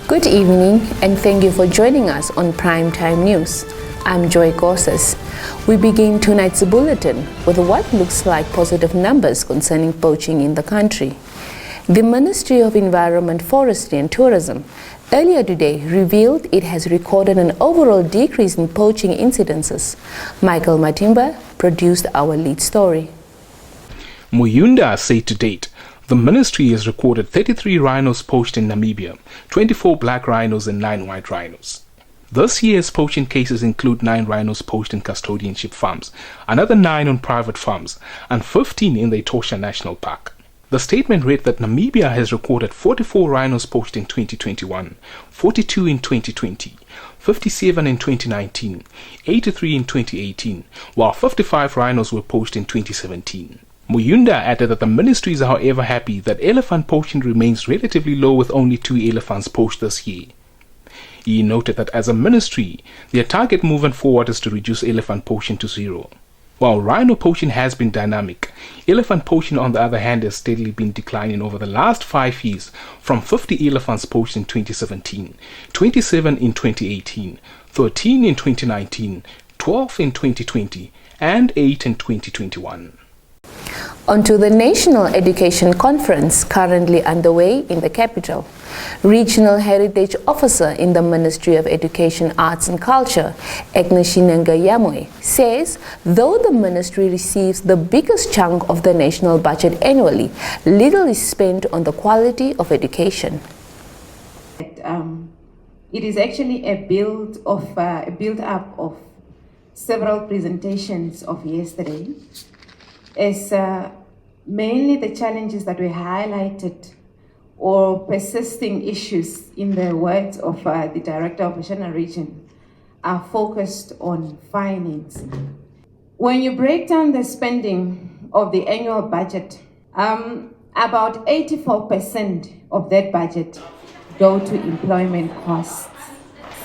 Good evening and thank you for joining us on Primetime News. I'm Joy Gosses. We begin tonight's bulletin with what looks like positive numbers concerning poaching in the country. The Ministry of Environment, Forestry and Tourism earlier today revealed it has recorded an overall decrease in poaching incidences. Michael Matimba produced our lead story. Muyunda said to date, the ministry has recorded 33 rhinos poached in Namibia, 24 black rhinos and 9 white rhinos. This year's poaching cases include 9 rhinos poached in custodianship farms, another 9 on private farms, and 15 in the Etosha National Park. The statement read that Namibia has recorded 44 rhinos poached in 2021, 42 in 2020, 57 in 2019, 83 in 2018, while 55 rhinos were poached in 2017. Muyunda added that the ministry is however happy that elephant poaching remains relatively low with only 2 elephants poached this year. He noted that as a ministry, their target moving forward is to reduce elephant poaching to 0. While rhino poaching has been dynamic, elephant poaching on the other hand has steadily been declining over the last 5 years from 50 elephants poached in 2017, 27 in 2018, 13 in 2019, 12 in 2020, and 8 in 2021. On to the National Education Conference currently underway in the capital. Regional Heritage Officer in the Ministry of Education, Arts and Culture, Agneshinenga Yamwe, says though the ministry receives the biggest chunk of the national budget annually, little is spent on the quality of education. It is actually a build-up of several presentations of yesterday. As mainly the challenges that were highlighted or persisting issues, in the words of the Director of Oceania Region, are focused on finance. When you break down the spending of the annual budget, about 84% of that budget go to employment costs,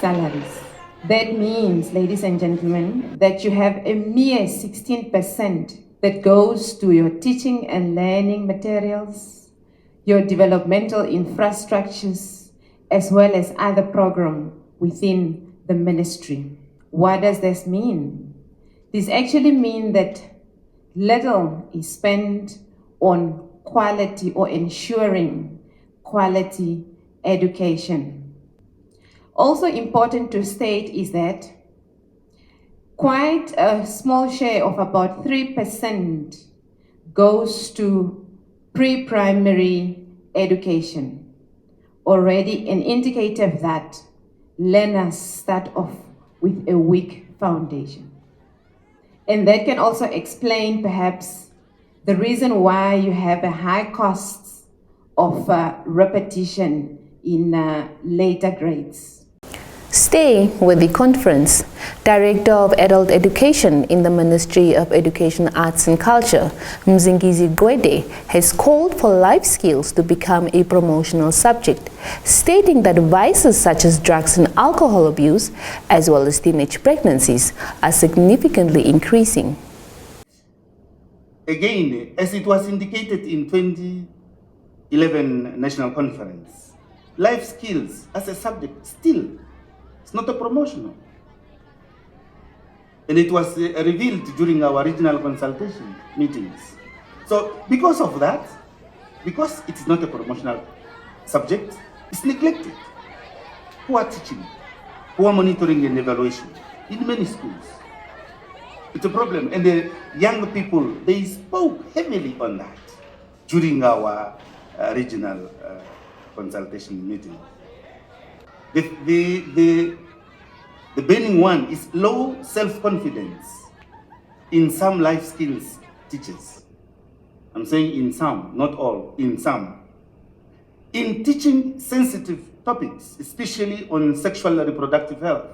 salaries. That means, ladies and gentlemen, that you have a mere 16% that goes to your teaching and learning materials, your developmental infrastructures, as well as other programs within the ministry. What does this mean? This actually means that little is spent on quality or ensuring quality education. Also important to state is that quite a small share of about 3% goes to pre-primary education, already an indicator that learners start off with a weak foundation. And that can also explain perhaps the reason why you have a high cost of repetition in later grades. Staying with the conference, Director of Adult Education in the Ministry of Education, Arts and Culture, Mzingizi Gwede, has called for life skills to become a promotional subject, stating that vices such as drugs and alcohol abuse, as well as teenage pregnancies, are significantly increasing. Again, as it was indicated in 2011 National Conference, life skills as a subject still, it's not a promotional. And it was revealed during our regional consultation meetings. So because of that, because it is not a promotional subject, it's neglected. Poor teaching, poor monitoring and evaluation in many schools. It's a problem. And the young people, they spoke heavily on that during our regional consultation meeting. The burning one is low self-confidence in some life skills teachers. I'm saying in some, not all, in some. In teaching sensitive topics, especially on sexual and reproductive health.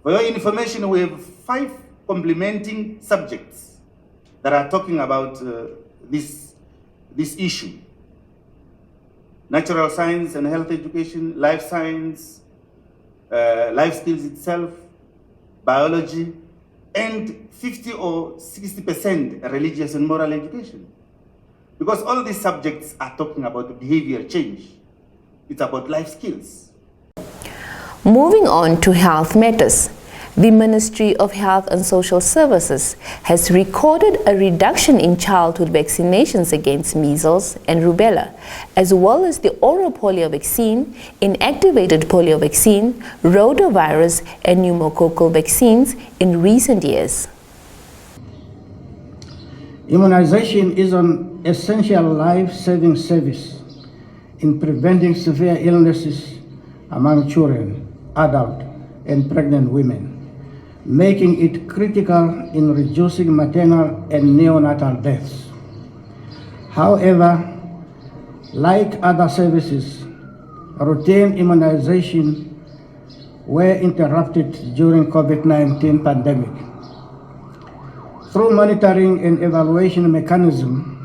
For your information, we have 5 complementing subjects that are talking about this issue. Natural science and health education, life science, life skills itself, biology, and 50 or 60% religious and moral education. Because all these subjects are talking about behavior change. It's about life skills. Moving on to health matters. The Ministry of Health and Social Services has recorded a reduction in childhood vaccinations against measles and rubella, as well as the oral polio vaccine, inactivated polio vaccine, rotavirus, and pneumococcal vaccines in recent years. Immunization is an essential life-saving service in preventing severe illnesses among children, adults, and pregnant women, making it critical in reducing maternal and neonatal deaths. However, like other services, routine immunization were interrupted during COVID-19 pandemic. Through monitoring and evaluation mechanism,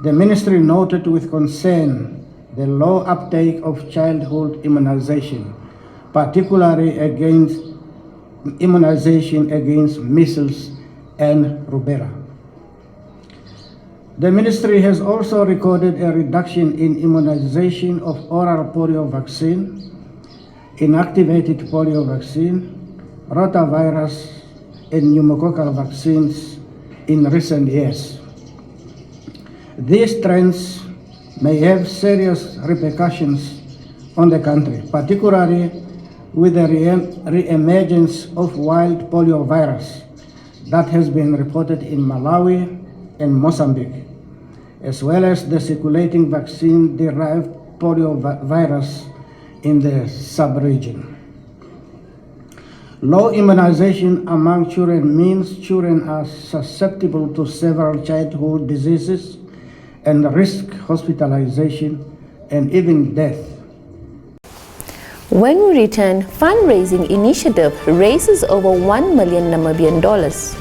the ministry noted with concern the low uptake of childhood immunization, particularly against immunization against measles and rubella. The ministry has also recorded a reduction in immunization of oral polio vaccine, inactivated polio vaccine, rotavirus, and pneumococcal vaccines in recent years. These trends may have serious repercussions on the country, particularly with the re-emergence of wild polio virus that has been reported in Malawi and Mozambique, as well as the circulating vaccine-derived polio virus in the sub-region. Low immunization among children means children are susceptible to several childhood diseases and risk hospitalization and even death. When we return, fundraising initiative raises over 1 million Namibian dollars.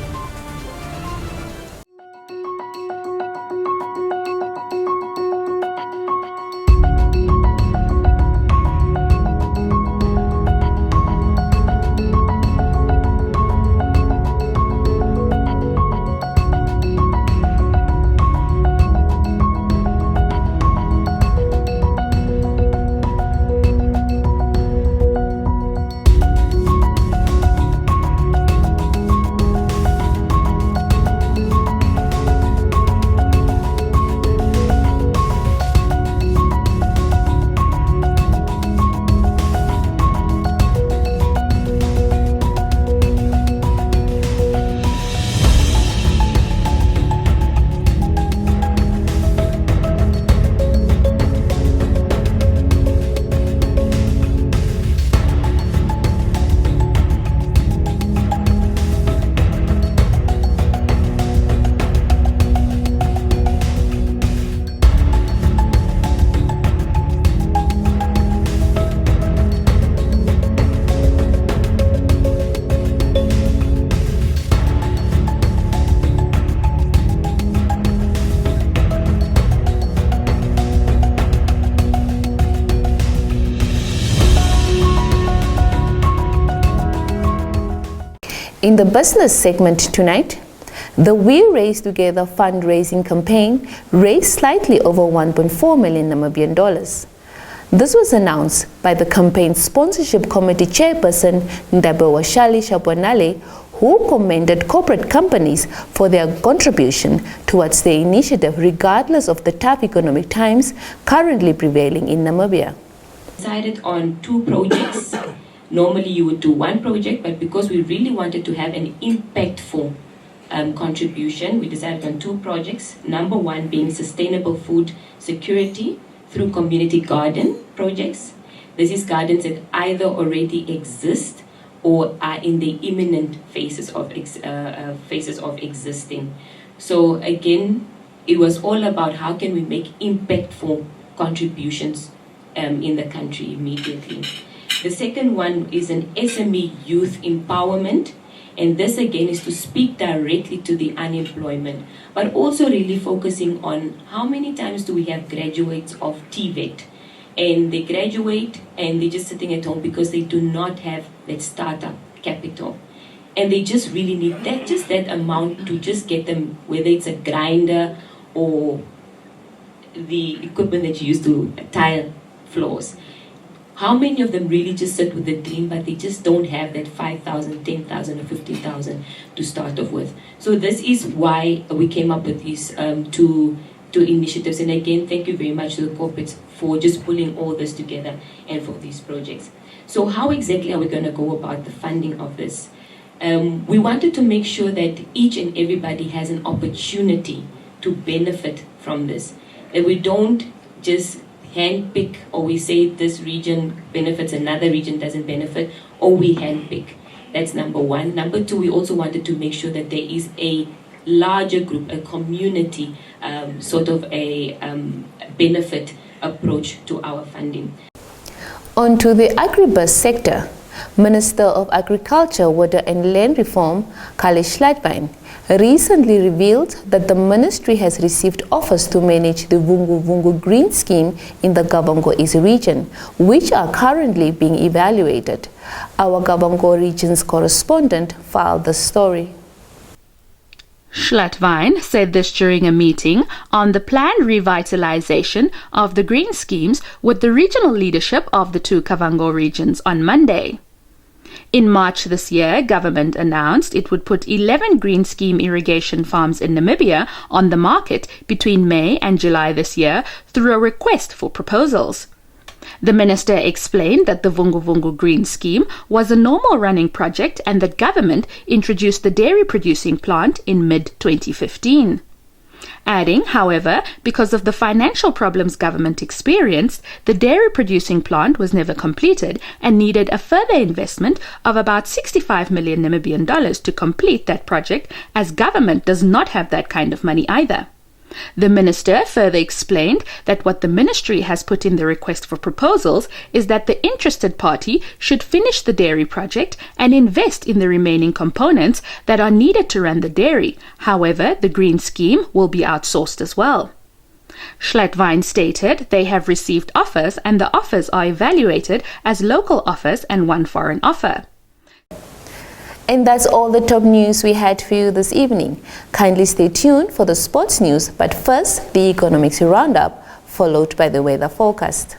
In the business segment tonight, the We Raise Together fundraising campaign raised slightly over 1.4 million Namibian dollars. This was announced by the campaign sponsorship committee chairperson Ndabewashali Shabwanale, who commended corporate companies for their contribution towards the initiative regardless of the tough economic times currently prevailing in Namibia. Decided on 2 projects. Normally you would do 1 project, but because we really wanted to have an impactful contribution, we decided on 2 projects. Number 1 being sustainable food security through community garden projects. This is gardens that either already exist or are in the imminent phases of existing. So again, it was all about how can we make impactful contributions in the country immediately. The second one is an SME youth empowerment, and this again is to speak directly to the unemployment, but also really focusing on how many times do we have graduates of TVET, and they graduate and they're just sitting at home because they do not have that startup capital, and they just really need that amount to just get them, whether it's a grinder or the equipment that you use to tile floors. How many of them really just sit with the dream, but they just don't have that 5,000, 10,000, or 50,000 to start off with? So this is why we came up with these two initiatives. And again, thank you very much to the corporates for just pulling all this together and for these projects. So how exactly are we going to go about the funding of this? We wanted to make sure that each and everybody has an opportunity to benefit from this. That we don't just handpick, or we say this region benefits, another region doesn't benefit, or we handpick. That's number one. Number two, we also wanted to make sure that there is a larger group, a community, sort of a benefit approach to our funding. On to the agribus sector. Minister of Agriculture, Water and Land Reform, Kali Schleitwein, recently revealed that the ministry has received offers to manage the Vungu Vungu Green Scheme in the Kavango East region, which are currently being evaluated. Our Kavango region's correspondent filed the story. Schleitwein said this during a meeting on the planned revitalization of the green schemes with the regional leadership of the two Kavango regions on Monday. In March this year, government announced it would put 11 green scheme irrigation farms in Namibia on the market between May and July this year through a request for proposals. The minister explained that the Vungu Vungu Green Scheme was a normal running project and that government introduced the dairy producing plant in mid-2015. Adding, however, because of the financial problems government experienced, the dairy producing plant was never completed and needed a further investment of about 65 million Namibian dollars to complete that project, as government does not have that kind of money either. The minister further explained that what the ministry has put in the request for proposals is that the interested party should finish the dairy project and invest in the remaining components that are needed to run the dairy. However, the green scheme will be outsourced as well. Schleitwein stated they have received offers and the offers are evaluated as local offers and one foreign offer. And that's all the top news we had for you this evening. Kindly stay tuned for the sports news, but first, the economics roundup, followed by the weather forecast.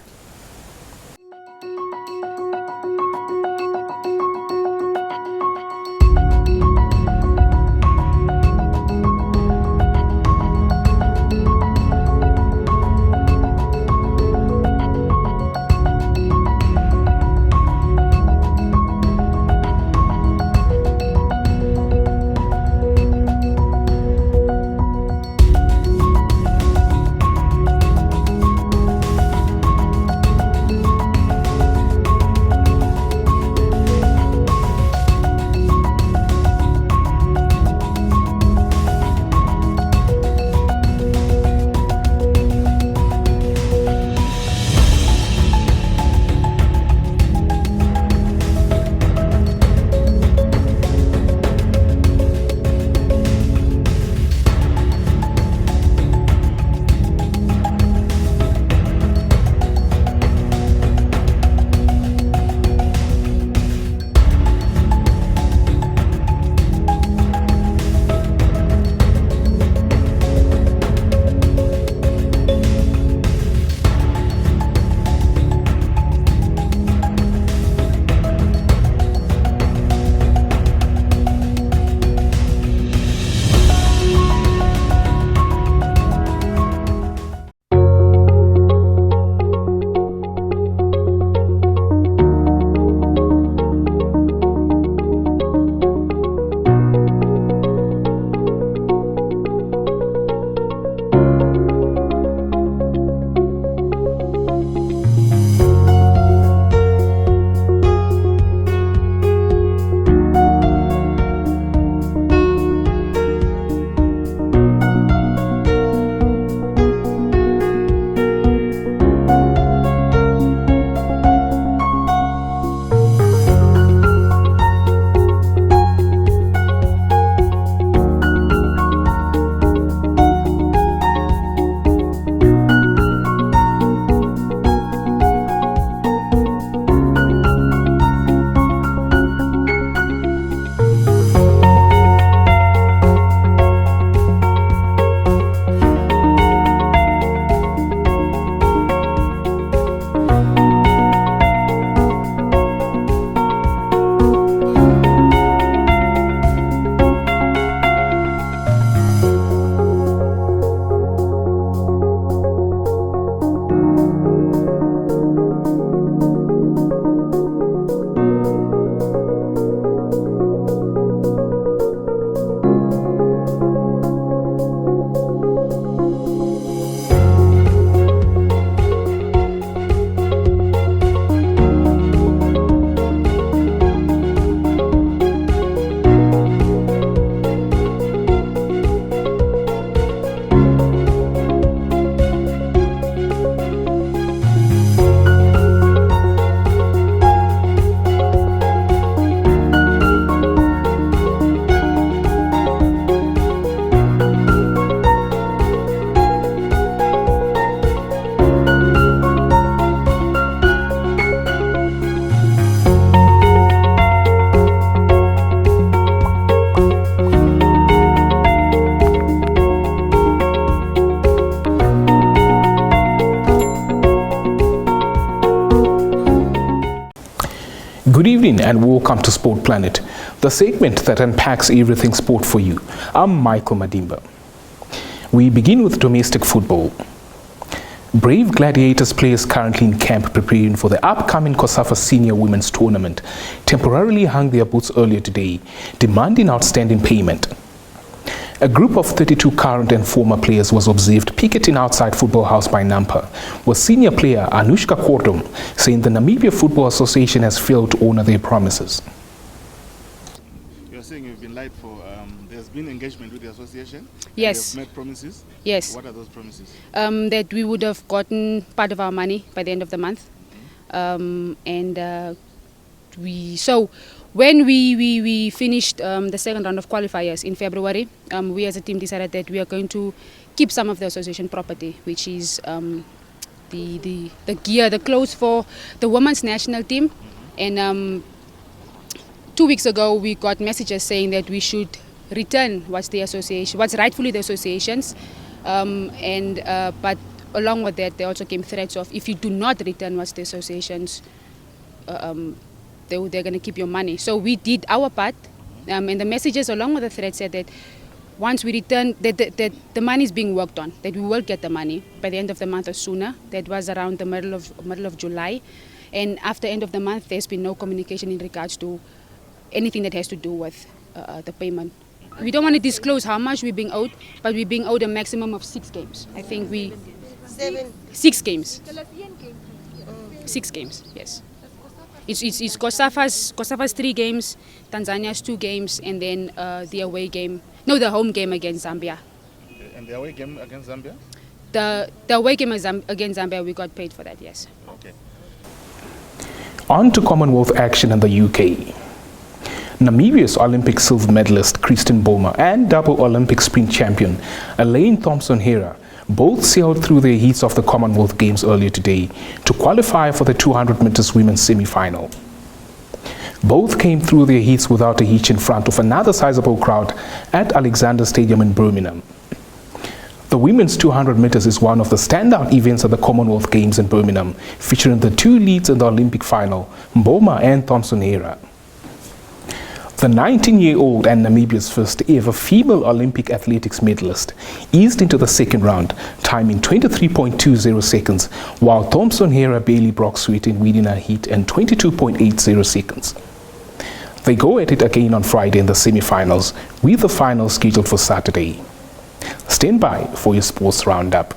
Good evening and welcome to Sport Planet, the segment that unpacks everything sport for you. I'm Michael Madimba. We begin with domestic football. Brave Gladiators players currently in camp preparing for the upcoming COSAFA Senior Women's Tournament temporarily hung their boots earlier today, demanding outstanding payment. A group of 32 current and former players was observed picketing outside Football House by Nampa, with senior player Anushka Kortom saying the Namibia Football Association has failed to honor their promises. You're saying you've been lied for. There's been engagement with the association? Yes. They've made promises? Yes. What are those promises? That we would have gotten part of our money by the end of the month. When we finished the second round of qualifiers in February, we as a team decided that we are going to keep some of the association property, which is the gear, the clothes for the women's national team. And 2 weeks ago, we got messages saying that we should return what's rightfully the association's. But along with that, there also came threats of if you do not return what's the association's, they're going to keep your money. So we did our part, and the messages along with the threat said that once we return, that the money is being worked on, that we will get the money by the end of the month or sooner. That was around the middle of July. And after end of the month, there's been no communication in regards to anything that has to do with the payment. We don't want to disclose how much we're being owed, but we're being owed a maximum of 6 games. I think 6 games. 6 games, yes. It's COSAFA's 3 games, Tanzania's 2 games, and then the home game against Zambia. And the away game against Zambia? The away game against Zambia, we got paid for that, yes. Okay. On to Commonwealth action in the UK. Namibia's Olympic silver medalist Kristen Boma and double Olympic sprint champion Elaine Thompson-Hera both sailed through the heats of the Commonwealth Games earlier today to qualify for the 200 meters women's semi-final. Both came through their heats without a hitch in front of another sizable crowd at Alexander Stadium in Birmingham. The women's 200 meters is one of the standout events at the Commonwealth Games in Birmingham, featuring the 2 leads in the Olympic final, Boma and Thompson-Hera. The 19-year-old and Namibia's first ever female Olympic athletics medalist eased into the second round, timing 23.20 seconds, while Thompson-Hera barely broke sweat in winning her heat in 22.80 seconds. They go at it again on Friday in the semi-finals, with the final scheduled for Saturday. Stand by for your sports roundup.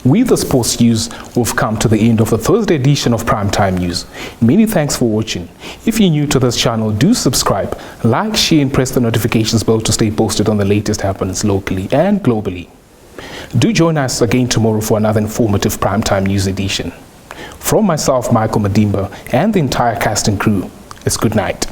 With the sports news, we've come to the end of the Thursday edition of Primetime News. Many thanks for watching. If you're new to this channel, do subscribe, like, share and press the notifications bell to stay posted on the latest happenings locally and globally. Do join us again tomorrow for another informative Primetime News edition. From myself, Michael Madimba, and the entire cast and crew, it's good night.